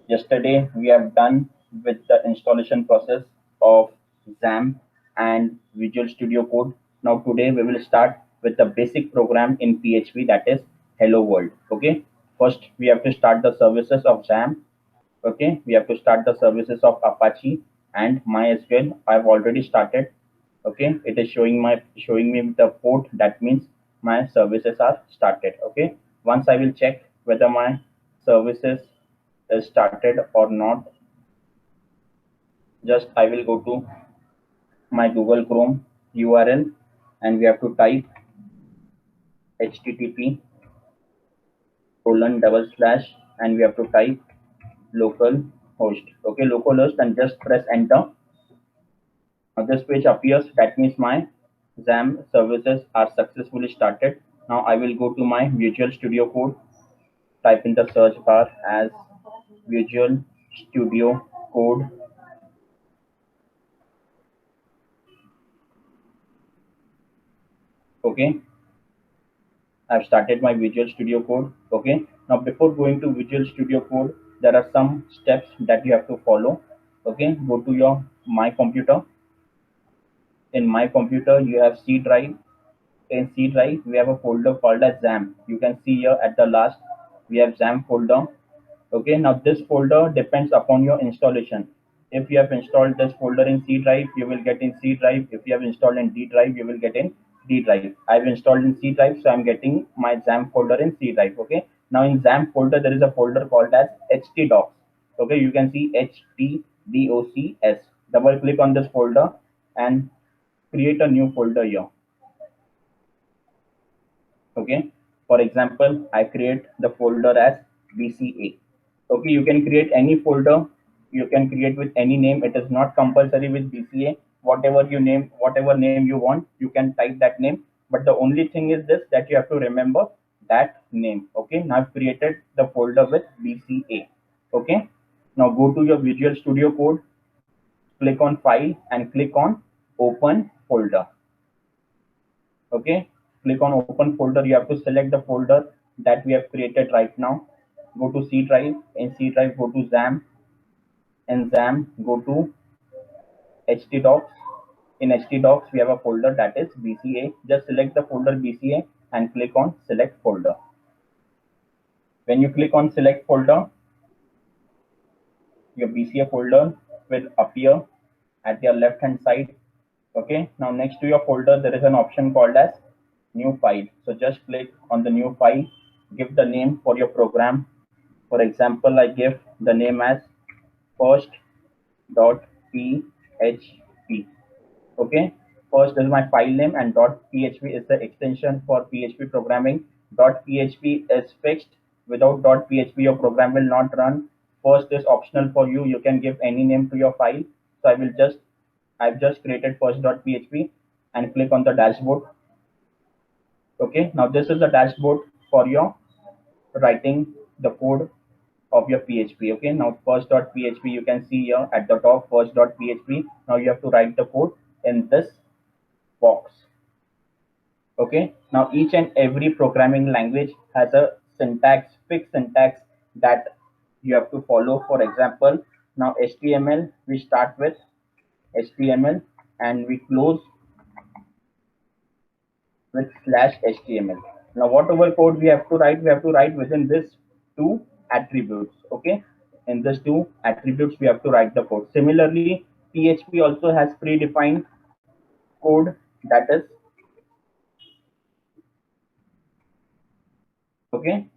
Yesterday we have done with the installation process of XAMPP and Visual Studio Code. Now today we will start with the basic program in PHP, that is Hello World. Okay. First we have to start the services of XAMPP. Okay. We have to start the services of Apache and MySQL. I've already started. Okay. It is showing me the port. That means my services are started. Okay. Once I will check whether my services is started or not, just I will go to my Google Chrome URL and we have to type http colon double slash and we have to type local host. Okay, localhost, and just press enter. Now this page appears. That means my XAMPP services are successfully started. Now I will go to my Visual Studio Code, type in the search bar as Visual Studio Code. Okay, I've started my Visual Studio Code. Okay. Now before going to Visual Studio Code, there are some steps that you have to follow. Okay. Go to your My Computer. In My Computer, you have C drive. In C drive, we have a folder called as XAMPP. You can see here at the last, we have XAMPP folder. Okay. Now this folder depends upon your installation. If you have installed this folder in C drive, you will get in C drive. If you have installed in D drive, you will get in D drive. I've installed in C drive, so I'm getting my XAMPP folder in C drive. Okay. Now in XAMPP folder, there is a folder called as htdocs. Okay. You can see htdocs. Double click on this folder and create a new folder here. Okay. For example, I create the folder as BCA. Okay, you can create any folder, you can create with any name. It is not compulsory with BCA. Whatever name you want, you can type that name. But the only thing is this, that you have to remember that name. Okay, now I've created the folder with BCA. Okay, now go to your Visual Studio Code, click on File and click on Open Folder. Okay, click on Open Folder. You have to select the folder that we have created right now. Go to C drive. In C drive, go to XAMPP. In XAMPP, go to htdocs. In htdocs, we have a folder that is BCA. Just select the folder BCA and click on Select Folder. When you click on Select Folder, your BCA folder will appear at your left hand side. Okay, now next to your folder, there is an option called as New File. So just click on the New File, give the name for your program. For example, I give the name as first.php. Okay, first is my file name and .php is the extension for PHP programming. .php is fixed. Without .php, your program will not run. First is optional for you. You can give any name to your file. So I've just created first.php and click on the dashboard. Okay, now this is the dashboard for your writing the code of your PHP. Okay, now first.php, you can see here at the top first.php. Now you have to write the code in this box. Okay, now each and every programming language has a syntax, fixed syntax that you have to follow. For example, now HTML, we start with HTML and we close with /HTML. Now whatever code we have to write within this two attributes. Okay, in this two attributes we have to write the code. Similarly, PHP also has predefined code that is okay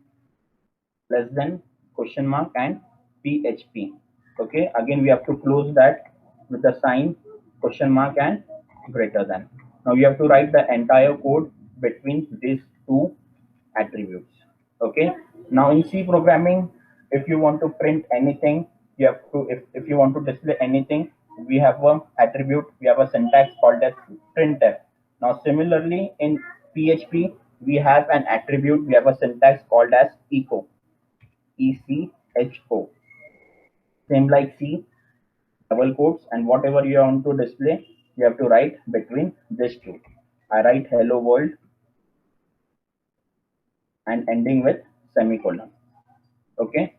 less than question mark and PHP. Okay, again we have to close that with the sign question mark and greater than. Now you have to write the entire code between these two attributes. Okay, now in C programming, if you want to print anything, you have to, if you want to display anything, we have a attribute, we have a syntax called as printf. Now similarly in PHP, we have an attribute, we have a syntax called as echo, ECHO. Same like C, double quotes, and whatever you want to display, you have to write between these two. I write hello world and ending with semicolon. Okay,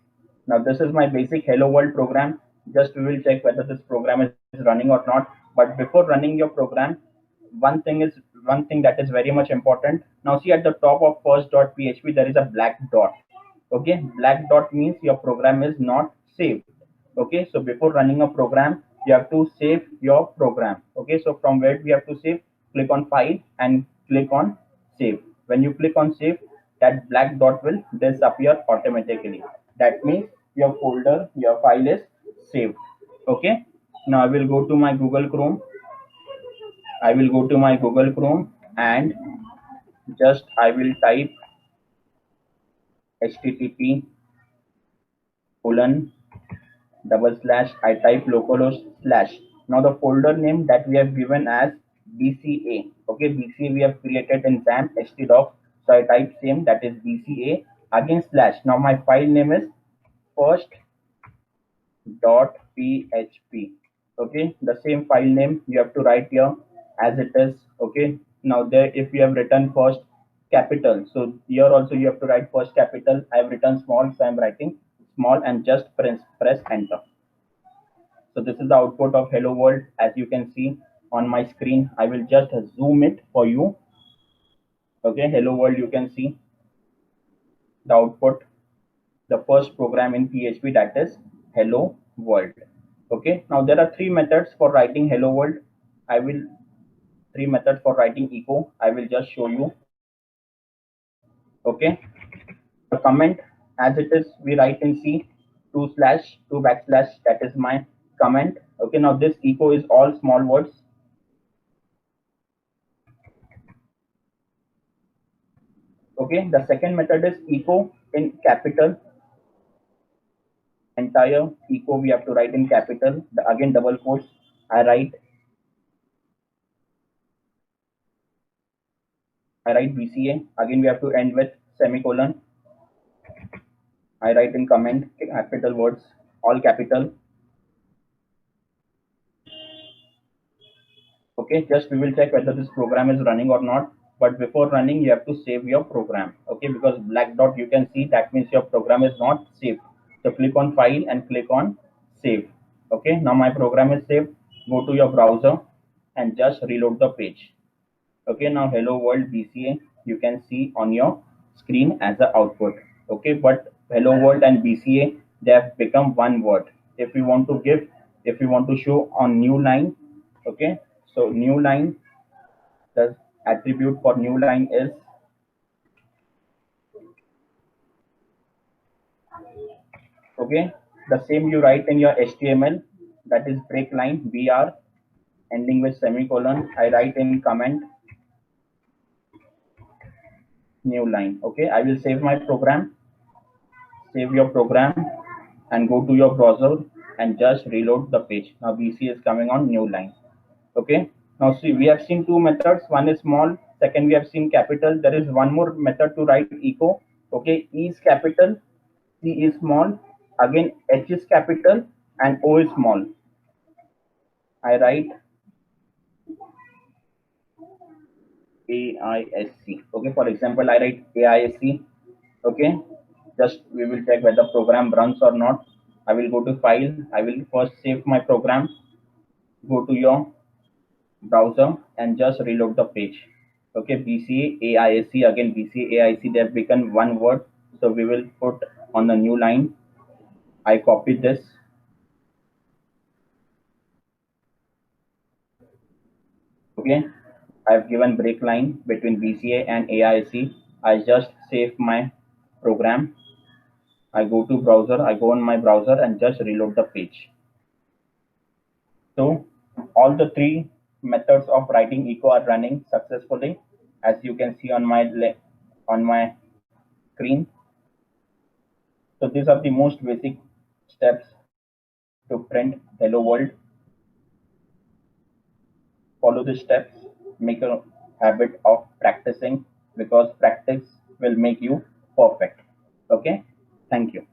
Now this is my basic hello world program. Just we will check whether this program is running or not. But before running your program, one thing is one thing that is very much important. Now see at the top of first.php there is a black dot. Okay, black dot means your program is not saved. Okay, so before running a program you have to save your program. Okay, so from where we have to save, click on file and click on save. When you click on save, that black dot will disappear automatically. That means your folder, your file is saved. Okay, now I will go to my Google Chrome. I will go to my Google Chrome and just I will type http colon double slash, I type localhost slash. Now the folder name that we have given as BCA. Okay, BCA we have created in XAMPP htdoc. So I type same, that is BCA, again slash. Now my file name is first.php. Okay, the same file name you have to write here as it is. Okay, now there if you have written first capital, so here also you have to write first capital. I have written small, so I am writing small and just press enter. So this is the output of hello world. As you can see on my screen, I will just zoom it for you. Okay, hello world, you can see the output, the first program in PHP, that is hello world. Okay, now there are three methods for writing hello world. I will three methods for writing echo. I will just show you. Okay, the comment as it is we write in C, two slash two backslash, that is my comment. Okay, now this echo is all small words. Okay, the second method is echo in capital. Entire echo we have to write in capital. Again double quotes. I write BCA. Again we have to end with semicolon. I write in comment capital words, all capital. Okay, just we will check whether this program is running or not. But before running, you have to save your program. Okay, because black dot you can see, that means your program is not saved. So click on file and click on save. Okay, now my program is saved. Go to your browser and just reload the page. Okay, now hello world BCA you can see on your screen as the output. Okay, but hello world and BCA, they have become one word. If we want to give, if we want to show on new line, okay, so new line, the attribute for new line is okay, the same you write in your HTML, that is break line BR ending with semicolon. I write in comment new line. Okay, I will save my program. Save your program and go to your browser and just reload the page. Now BC is coming on new line. Okay, now see we have seen two methods. One is small, second we have seen capital. There is one more method to write echo. Okay, E is capital, C is small, again H is capital and O is small. I write AISC. Okay, for example I write AISC. Okay, just we will check whether program runs or not. I will go to file. I will first save my program. Go to your browser and just reload the page. Okay, BCA AISC, again BCA AISC, they have become one word. So we will put on the new line. I copy this. Okay, I have given break line between BCA and AISC. I just save my program. I go to browser. I go on my browser and just reload the page. So all the three methods of writing echo are running successfully, as you can see on my screen. So these are the most basic steps to print hello world. Follow the steps, make a habit of practicing, because practice will make you perfect. Okay, thank you.